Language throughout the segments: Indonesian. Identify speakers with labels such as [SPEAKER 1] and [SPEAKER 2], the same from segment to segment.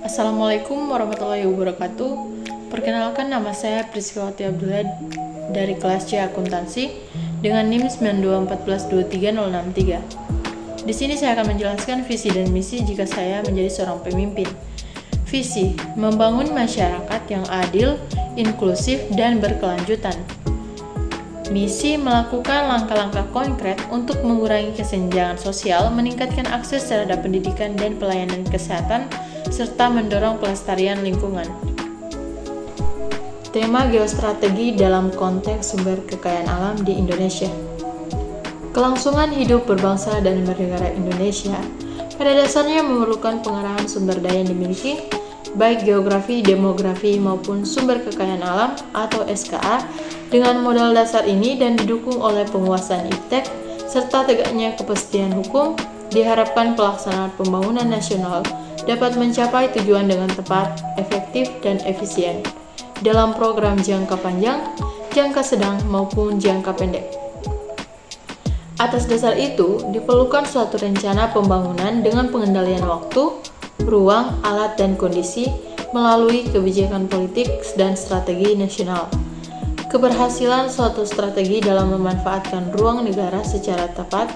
[SPEAKER 1] Assalamualaikum warahmatullahi wabarakatuh. Perkenalkan, nama saya Prisciwati Abdullah dari kelas C Akuntansi dengan NIM 9214230663. Di sini saya akan menjelaskan visi dan misi jika saya menjadi seorang pemimpin. Visi, membangun masyarakat yang adil, inklusif, dan berkelanjutan. Misi, melakukan langkah-langkah konkret untuk mengurangi kesenjangan sosial, meningkatkan akses terhadap pendidikan dan pelayanan kesehatan, serta mendorong pelestarian lingkungan. Tema geostrategi dalam konteks sumber kekayaan alam di Indonesia. Kelangsungan hidup berbangsa dan bernegara Indonesia pada dasarnya memerlukan pengerahan sumber daya yang dimiliki, baik geografi, demografi, maupun sumber kekayaan alam atau SKA, dengan modal dasar ini dan didukung oleh penguasaan iptek serta tegaknya kepastian hukum, diharapkan pelaksanaan pembangunan nasional dapat mencapai tujuan dengan tepat, efektif, dan efisien dalam program jangka panjang, jangka sedang, maupun jangka pendek. Atas dasar itu, diperlukan suatu rencana pembangunan dengan pengendalian waktu, ruang, alat, dan kondisi melalui kebijakan politik dan strategi nasional. Keberhasilan suatu strategi dalam memanfaatkan ruang negara secara tepat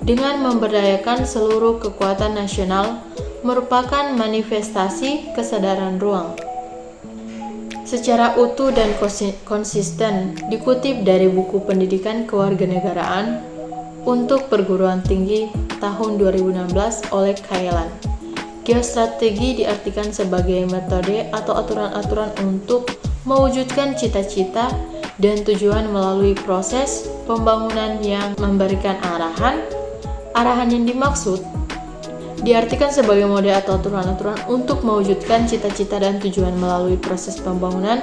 [SPEAKER 1] dengan memberdayakan seluruh kekuatan nasional merupakan manifestasi kesadaran ruang. Secara utuh dan konsisten dikutip dari buku Pendidikan Kewarganegaraan untuk Perguruan Tinggi tahun 2016 oleh Kailan. Geostrategi diartikan sebagai metode atau aturan-aturan untuk mewujudkan cita-cita dan tujuan melalui proses pembangunan yang memberikan arahan. Arahan yang dimaksud diartikan sebagai mode atau aturan-aturan untuk mewujudkan cita-cita dan tujuan melalui proses pembangunan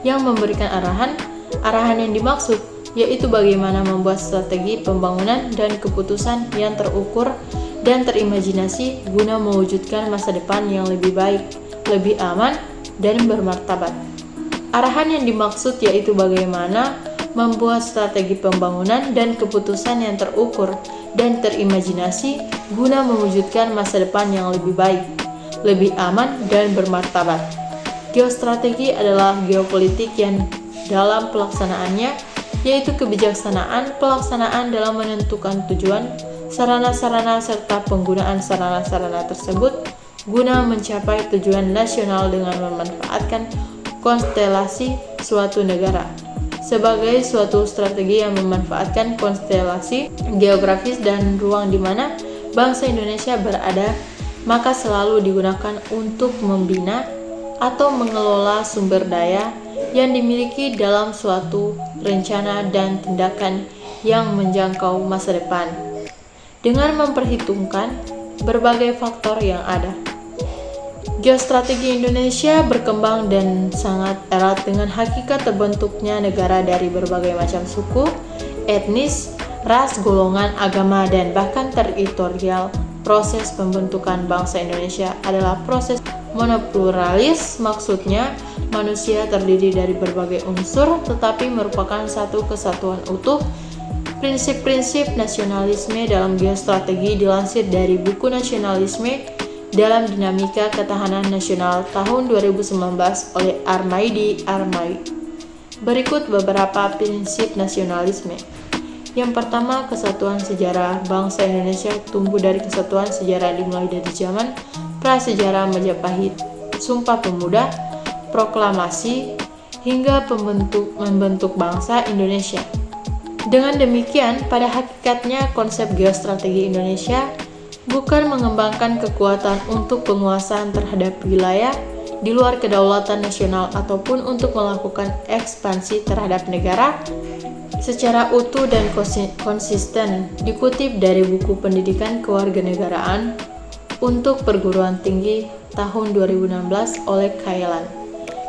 [SPEAKER 1] yang memberikan arahan. Arahan yang dimaksud yaitu bagaimana membuat strategi pembangunan dan keputusan yang terukur dan terimajinasi guna mewujudkan masa depan yang lebih baik, lebih aman, dan bermartabat. Arahan yang dimaksud yaitu bagaimana membuat strategi pembangunan dan keputusan yang terukur dan terimajinasi guna mewujudkan masa depan yang lebih baik, lebih aman, dan bermartabat. Geostrategi adalah geopolitik yang dalam pelaksanaannya yaitu kebijaksanaan pelaksanaan dalam menentukan tujuan, sarana-sarana, serta penggunaan sarana-sarana tersebut guna mencapai tujuan nasional dengan memanfaatkan konstelasi suatu negara sebagai suatu strategi yang memanfaatkan konstelasi geografis dan ruang di mana bangsa Indonesia berada, maka selalu digunakan untuk membina atau mengelola sumber daya yang dimiliki dalam suatu rencana dan tindakan yang menjangkau masa depan dengan memperhitungkan berbagai faktor yang ada. Geostrategi Indonesia berkembang dan sangat erat dengan hakikat terbentuknya negara dari berbagai macam suku, etnis, ras, golongan, agama, dan bahkan teritorial. Proses pembentukan bangsa Indonesia adalah proses monopluralis, maksudnya manusia terdiri dari berbagai unsur tetapi merupakan satu kesatuan utuh. Prinsip-prinsip nasionalisme dalam geostrategi dilansir dari buku Nasionalisme dalam Dinamika Ketahanan Nasional tahun 2019 oleh Armaidi. Berikut beberapa prinsip nasionalisme. Yang pertama, kesatuan sejarah. Bangsa Indonesia tumbuh dari kesatuan sejarah dimulai dari zaman prasejarah Majapahit, Sumpah Pemuda, Proklamasi, hingga membentuk bangsa Indonesia. Dengan demikian, pada hakikatnya konsep geostrategi Indonesia bukan mengembangkan kekuatan untuk penguasaan terhadap wilayah di luar kedaulatan nasional ataupun untuk melakukan ekspansi terhadap negara secara utuh dan konsisten dikutip dari buku Pendidikan Kewarganegaraan untuk Perguruan Tinggi tahun 2016 oleh Kailan.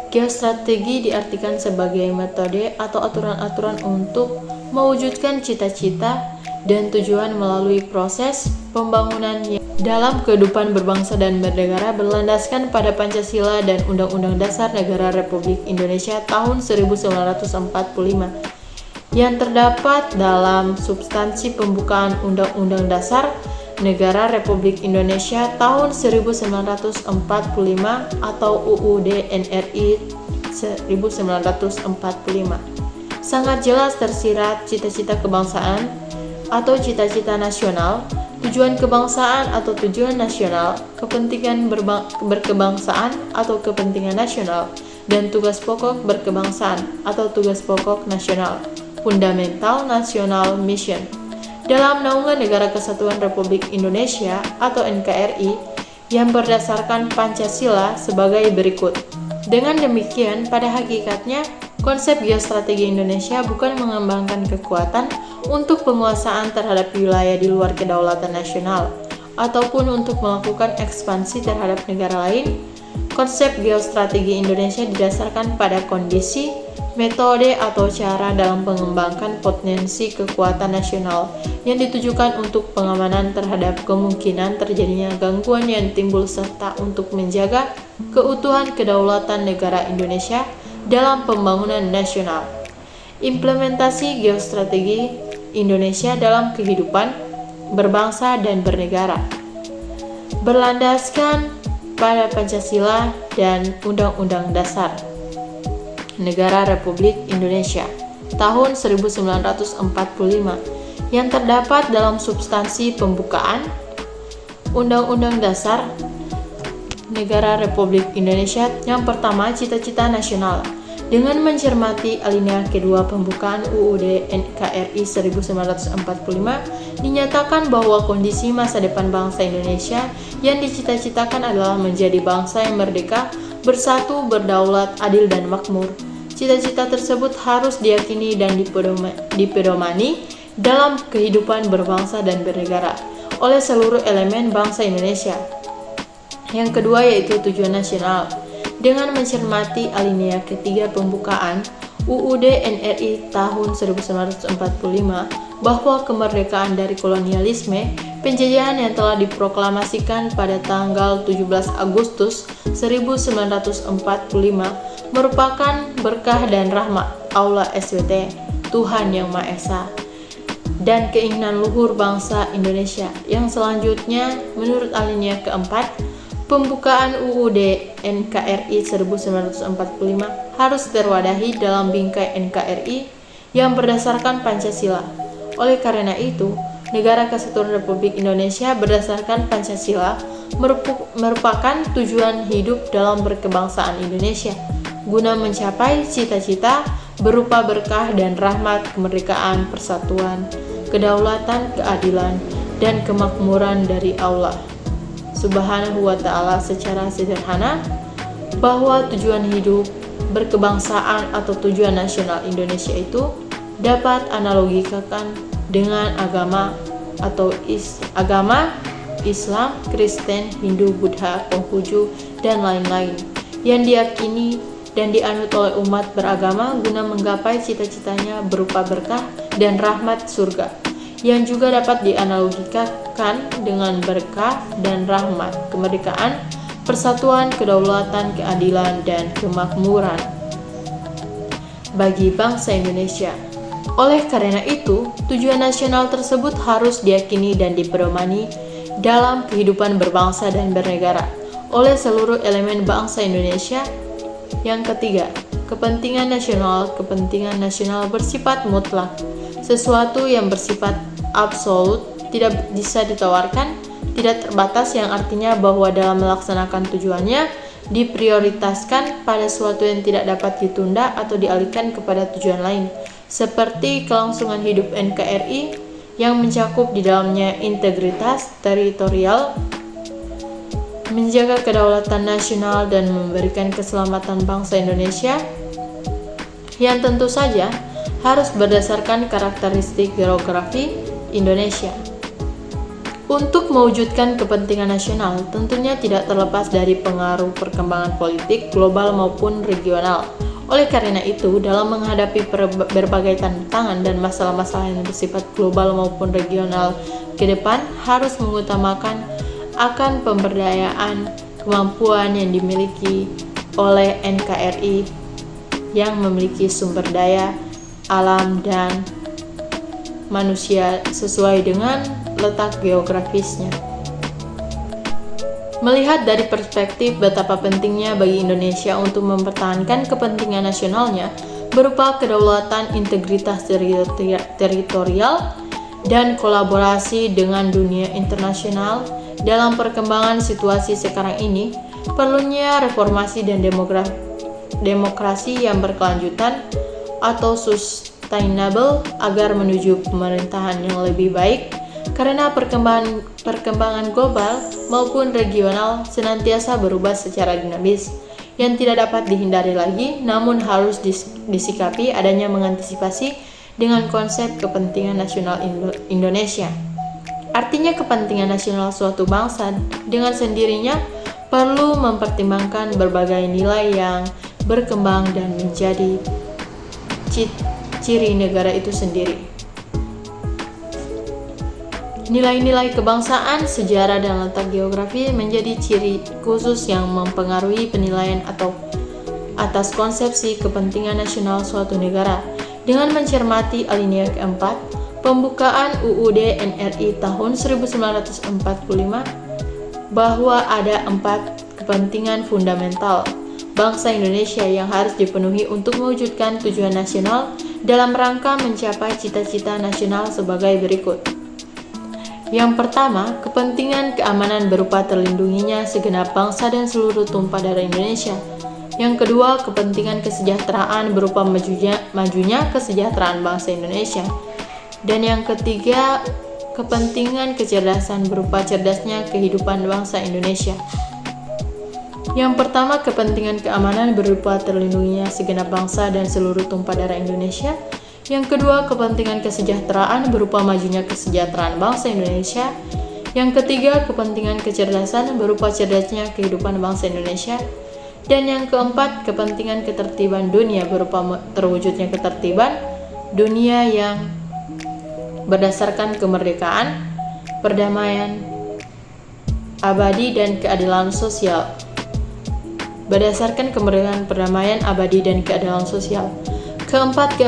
[SPEAKER 1] Geostrategi diartikan sebagai metode atau aturan-aturan untuk mewujudkan cita-cita dan tujuan melalui proses pembangunan yang dalam kehidupan berbangsa dan bernegara berlandaskan pada Pancasila dan Undang-Undang Dasar Negara Republik Indonesia tahun 1945 yang terdapat dalam substansi pembukaan Undang-Undang Dasar Negara Republik Indonesia tahun 1945 atau UUD NRI 1945. Sangat jelas tersirat cita-cita kebangsaan atau cita-cita nasional, tujuan kebangsaan atau tujuan nasional, kepentingan berkebangsaan atau kepentingan nasional, dan tugas pokok berkebangsaan atau tugas pokok nasional, Fundamental National Mission, dalam naungan Negara Kesatuan Republik Indonesia atau NKRI yang berdasarkan Pancasila sebagai berikut. Dengan demikian, pada hakikatnya, konsep geostrategi Indonesia bukan mengembangkan kekuatan untuk penguasaan terhadap wilayah di luar kedaulatan nasional, ataupun untuk melakukan ekspansi terhadap negara lain. Konsep geostrategi Indonesia didasarkan pada kondisi, metode atau cara dalam mengembangkan potensi kekuatan nasional yang ditujukan untuk pengamanan terhadap kemungkinan terjadinya gangguan yang timbul serta untuk menjaga keutuhan kedaulatan negara Indonesia dalam pembangunan nasional. Implementasi geostrategi Indonesia dalam kehidupan berbangsa dan bernegara berlandaskan pada Pancasila dan Undang-Undang Dasar Negara Republik Indonesia tahun 1945 yang terdapat dalam substansi pembukaan Undang-Undang Dasar Negara Republik Indonesia. Yang pertama, cita-cita nasional. Dengan mencermati alinea kedua pembukaan UUD NKRI 1945, dinyatakan bahwa kondisi masa depan bangsa Indonesia yang dicita-citakan adalah menjadi bangsa yang merdeka, bersatu, berdaulat, adil, dan makmur. Cita-cita tersebut harus diyakini dan dipedomani dalam kehidupan berbangsa dan bernegara oleh seluruh elemen bangsa Indonesia. Yang kedua yaitu tujuan nasional. Dengan mencermati alinea ketiga pembukaan UUD NRI tahun 1945 bahwa kemerdekaan dari kolonialisme, penjajahan yang telah diproklamasikan pada tanggal 17 Agustus 1945 merupakan berkah dan rahmat Allah SWT, Tuhan Yang Maha Esa, dan keinginan luhur bangsa Indonesia. Yang selanjutnya, menurut alinea keempat, pembukaan UUD NKRI 1945 harus terwadahi dalam bingkai NKRI yang berdasarkan Pancasila. Oleh karena itu, Negara Kesatuan Republik Indonesia berdasarkan Pancasila merupakan tujuan hidup dalam berkebangsaan Indonesia, guna mencapai cita-cita berupa berkah dan rahmat kemerdekaan, persatuan, kedaulatan, keadilan, dan kemakmuran dari Allah Subhanahu wa Ta'ala. Secara sederhana, bahwa tujuan hidup berkebangsaan atau tujuan nasional Indonesia itu dapat analogikan dengan agama atau agama Islam, Kristen, Hindu, Buddha, Konghucu, dan lain-lain yang diyakini dan dianut oleh umat beragama guna menggapai cita-citanya berupa berkah dan rahmat surga, yang juga dapat dianalogikan dengan berkah dan rahmat kemerdekaan, persatuan, kedaulatan, keadilan, dan kemakmuran bagi bangsa Indonesia. Oleh karena itu, tujuan nasional tersebut harus diyakini dan dipedomani dalam kehidupan berbangsa dan bernegara oleh seluruh elemen bangsa Indonesia. Yang ketiga, kepentingan nasional. Kepentingan nasional bersifat mutlak, sesuatu yang bersifat absolut, tidak bisa ditawarkan, tidak terbatas, yang artinya bahwa dalam melaksanakan tujuannya diprioritaskan pada sesuatu yang tidak dapat ditunda atau dialihkan kepada tujuan lain, seperti kelangsungan hidup NKRI yang mencakup di dalamnya integritas teritorial, menjaga kedaulatan nasional, dan memberikan keselamatan bangsa Indonesia, yang tentu saja harus berdasarkan karakteristik geografi Indonesia. Untuk mewujudkan kepentingan nasional, tentunya tidak terlepas dari pengaruh perkembangan politik global maupun regional. Oleh karena itu, dalam menghadapi berbagai tantangan dan masalah-masalah yang bersifat global maupun regional ke depan, harus mengutamakan akan pemberdayaan kemampuan yang dimiliki oleh NKRI yang memiliki sumber daya alam, dan manusia sesuai dengan letak geografisnya. Melihat dari perspektif betapa pentingnya bagi Indonesia untuk mempertahankan kepentingan nasionalnya berupa kedaulatan, integritas teritorial, dan kolaborasi dengan dunia internasional dalam perkembangan situasi sekarang ini, perlunya reformasi dan demokrasi yang berkelanjutan atau sustainable agar menuju pemerintahan yang lebih baik, karena perkembangan global maupun regional senantiasa berubah secara dinamis yang tidak dapat dihindari lagi, namun harus disikapi adanya mengantisipasi dengan konsep kepentingan nasional Indonesia. Artinya kepentingan nasional suatu bangsa dengan sendirinya perlu mempertimbangkan berbagai nilai yang berkembang dan menjadi ciri negara itu sendiri. Nilai-nilai kebangsaan, sejarah, dan letak geografi menjadi ciri khusus yang mempengaruhi penilaian atau atas konsepsi kepentingan nasional suatu negara. Dengan mencermati alinea keempat, pembukaan UUD NRI tahun 1945 bahwa ada 4 kepentingan fundamental bangsa Indonesia yang harus dipenuhi untuk mewujudkan tujuan nasional dalam rangka mencapai cita-cita nasional sebagai berikut. Yang pertama, kepentingan keamanan berupa terlindunginya segenap bangsa dan seluruh tumpah darah Indonesia. Yang kedua, kepentingan kesejahteraan berupa majunya kesejahteraan bangsa Indonesia. Dan yang ketiga, kepentingan kecerdasan berupa cerdasnya kehidupan bangsa Indonesia. Yang pertama, kepentingan keamanan berupa terlindunginya segenap bangsa dan seluruh tumpah darah Indonesia. Yang kedua, kepentingan kesejahteraan berupa majunya kesejahteraan bangsa Indonesia. Yang ketiga, kepentingan kecerdasan berupa cerdasnya kehidupan bangsa Indonesia. Dan yang keempat, kepentingan ketertiban dunia berupa terwujudnya ketertiban dunia yang berdasarkan kemerdekaan, perdamaian abadi, dan keadilan sosial. Berdasarkan kemerdekaan, perdamaian abadi, dan keadilan sosial. Keempat,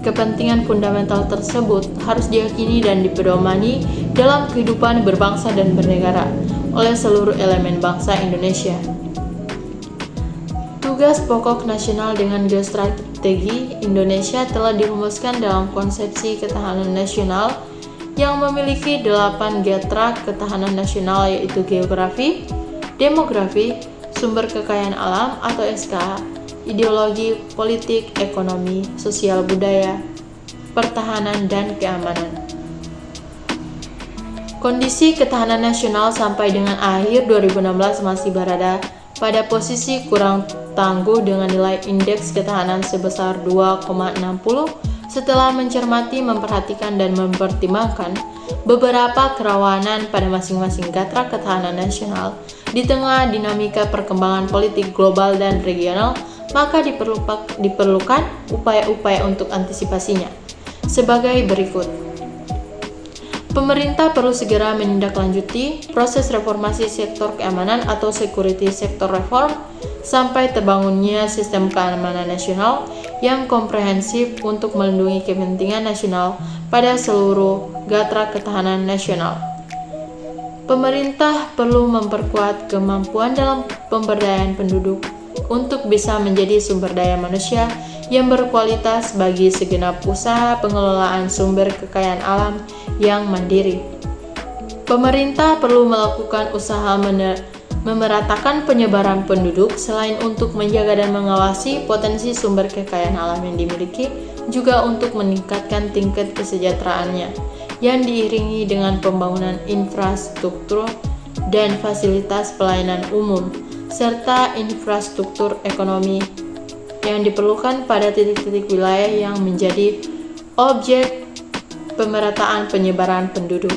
[SPEAKER 1] kepentingan fundamental tersebut harus diyakini dan dipedomani dalam kehidupan berbangsa dan bernegara oleh seluruh elemen bangsa Indonesia. Tugas pokok nasional dengan geostrategi Indonesia telah dirumuskan dalam konsepsi ketahanan nasional yang memiliki 8 gatra ketahanan nasional, yaitu geografi, demografi, sumber kekayaan alam atau SKA, ideologi, politik, ekonomi, sosial, budaya, pertahanan, dan keamanan. Kondisi ketahanan nasional sampai dengan akhir 2016 masih berada pada posisi kurang tangguh dengan nilai indeks ketahanan sebesar 2,60 setelah mencermati, memperhatikan, dan mempertimbangkan beberapa kerawanan pada masing-masing gatra ketahanan nasional di tengah dinamika perkembangan politik global dan regional, maka diperlukan upaya-upaya untuk antisipasinya. Sebagai berikut. Pemerintah perlu segera menindaklanjuti proses reformasi sektor keamanan atau security sector reform sampai terbangunnya sistem keamanan nasional yang komprehensif untuk melindungi kepentingan nasional pada seluruh gatra ketahanan nasional. Pemerintah perlu memperkuat kemampuan dalam pemberdayaan penduduk untuk bisa menjadi sumber daya manusia yang berkualitas bagi segenap usaha pengelolaan sumber kekayaan alam yang mandiri. Pemerintah perlu melakukan usaha memeratakan penyebaran penduduk selain untuk menjaga dan mengawasi potensi sumber kekayaan alam yang dimiliki, juga untuk meningkatkan tingkat kesejahteraannya yang diiringi dengan pembangunan infrastruktur dan fasilitas pelayanan umum serta infrastruktur ekonomi yang diperlukan pada titik-titik wilayah yang menjadi objek pemerataan penyebaran penduduk.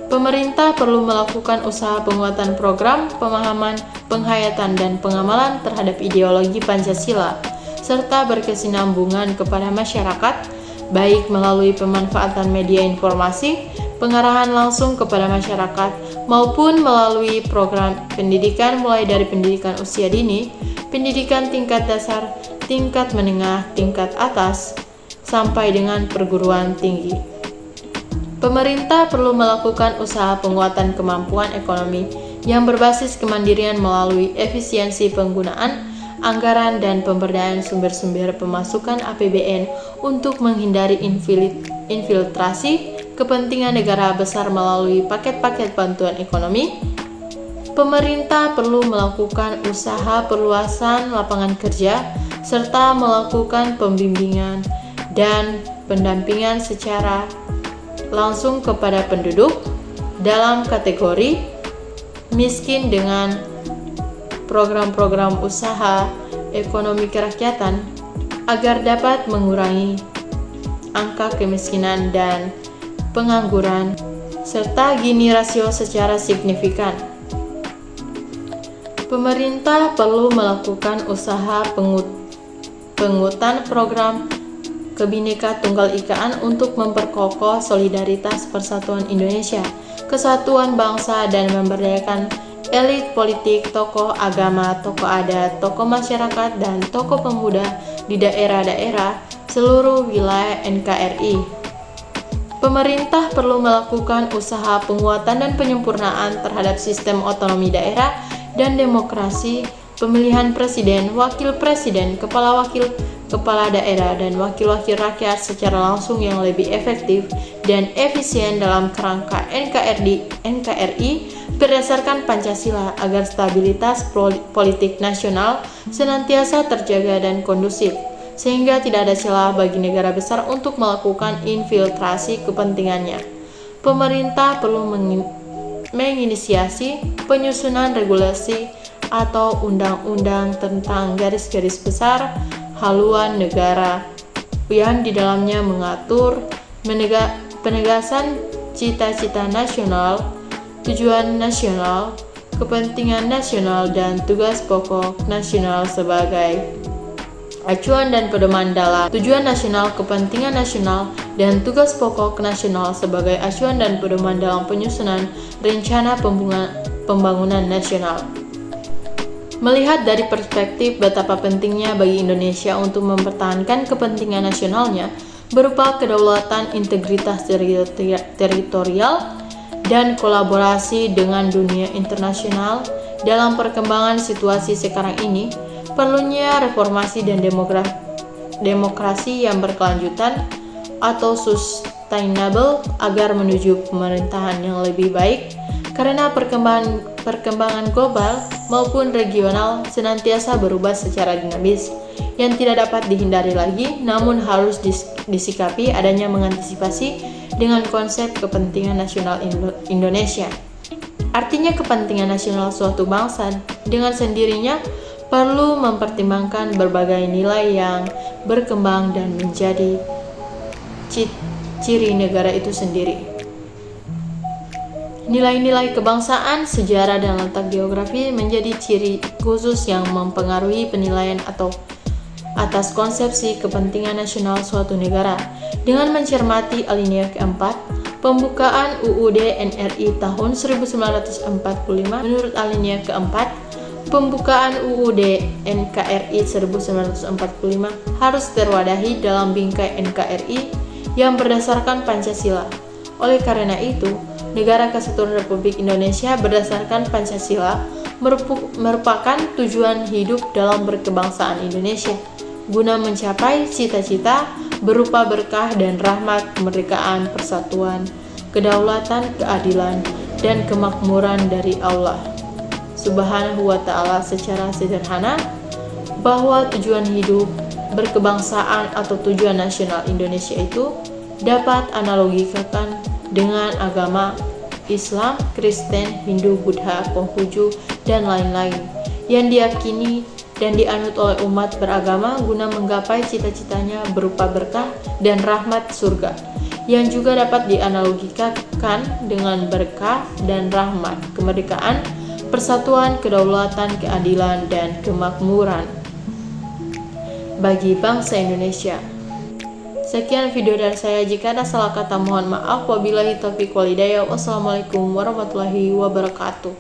[SPEAKER 1] Pemerintah perlu melakukan usaha penguatan program, pemahaman, penghayatan, dan pengamalan terhadap ideologi Pancasila, serta berkesinambungan kepada masyarakat, baik melalui pemanfaatan media informasi, pengarahan langsung kepada masyarakat, maupun melalui program pendidikan mulai dari pendidikan usia dini, pendidikan tingkat dasar, tingkat menengah, tingkat atas, sampai dengan perguruan tinggi. Pemerintah perlu melakukan usaha penguatan kemampuan ekonomi yang berbasis kemandirian melalui efisiensi penggunaan anggaran dan pemberdayaan sumber-sumber pemasukan APBN untuk menghindari infiltrasi kepentingan negara besar melalui paket-paket bantuan ekonomi. Pemerintah perlu melakukan usaha perluasan lapangan kerja serta melakukan pembimbingan dan pendampingan secara langsung kepada penduduk dalam kategori miskin dengan program-program usaha ekonomi kerakyatan agar dapat mengurangi angka kemiskinan dan pengangguran serta Gini rasio secara signifikan. Pemerintah perlu melakukan usaha penguatan program Kebhinneka Tunggal Ikaan untuk memperkokoh solidaritas persatuan Indonesia, kesatuan bangsa, dan memberdayakan elit politik, tokoh agama, tokoh adat, tokoh masyarakat, dan tokoh pemuda di daerah-daerah seluruh wilayah NKRI. Pemerintah perlu melakukan usaha penguatan dan penyempurnaan terhadap sistem otonomi daerah dan demokrasi, pemilihan presiden, wakil presiden, kepala daerah, dan wakil-wakil rakyat secara langsung yang lebih efektif dan efisien dalam kerangka NKRI berdasarkan Pancasila agar stabilitas politik nasional senantiasa terjaga dan kondusif, sehingga tidak ada celah bagi negara besar untuk melakukan infiltrasi kepentingannya. Pemerintah perlu menginisiasi penyusunan regulasi atau undang-undang tentang garis-garis besar haluan negara yang di dalamnya mengatur penegasan cita-cita nasional, tujuan nasional, kepentingan nasional, dan tugas pokok nasional sebagai acuan dan pedoman dalam tujuan nasional, kepentingan nasional, dan tugas pokok nasional sebagai acuan dan pedoman dalam penyusunan rencana pembangunan nasional. Melihat dari perspektif betapa pentingnya bagi Indonesia untuk mempertahankan kepentingan nasionalnya berupa kedaulatan, integritas teritorial, dan kolaborasi dengan dunia internasional dalam perkembangan situasi sekarang ini, perlunya reformasi dan demokrasi yang berkelanjutan atau sustainable agar menuju pemerintahan yang lebih baik, karena perkembangan global maupun regional senantiasa berubah secara dinamis yang tidak dapat dihindari lagi, namun harus disikapi adanya mengantisipasi dengan konsep kepentingan nasional Indonesia. Artinya kepentingan nasional suatu bangsa dengan sendirinya perlu mempertimbangkan berbagai nilai yang berkembang dan menjadi ciri negara itu sendiri. Nilai-nilai kebangsaan, sejarah, dan letak geografi menjadi ciri khusus yang mempengaruhi penilaian atau atas konsepsi kepentingan nasional suatu negara. Dengan mencermati alinea keempat, pembukaan UUD NRI tahun 1945, menurut alinea keempat, pembukaan UUD NKRI 1945 harus terwadahi dalam bingkai NKRI yang berdasarkan Pancasila. Oleh karena itu, Negara Kesatuan Republik Indonesia berdasarkan Pancasila merupakan tujuan hidup dalam berkebangsaan Indonesia, guna mencapai cita-cita berupa berkah dan rahmat kemerdekaan, persatuan, kedaulatan, keadilan, dan kemakmuran dari Allah Subhanahu wa Ta'ala. Secara sederhana, bahwa tujuan hidup berkebangsaan atau tujuan nasional Indonesia itu dapat analogikan dengan agama Islam, Kristen, Hindu, Buddha, Konghucu, dan lain-lain yang diyakini dan dianut oleh umat beragama guna menggapai cita-citanya berupa berkah dan rahmat surga, yang juga dapat dianalogikan dengan berkah dan rahmat kemerdekaan, persatuan, kedaulatan, keadilan, dan kemakmuran bagi bangsa Indonesia. Sekian video dari saya. Jika ada salah kata mohon maaf. Wabillahi taufiq wal hidayah. Wassalamualaikum warahmatullahi wabarakatuh.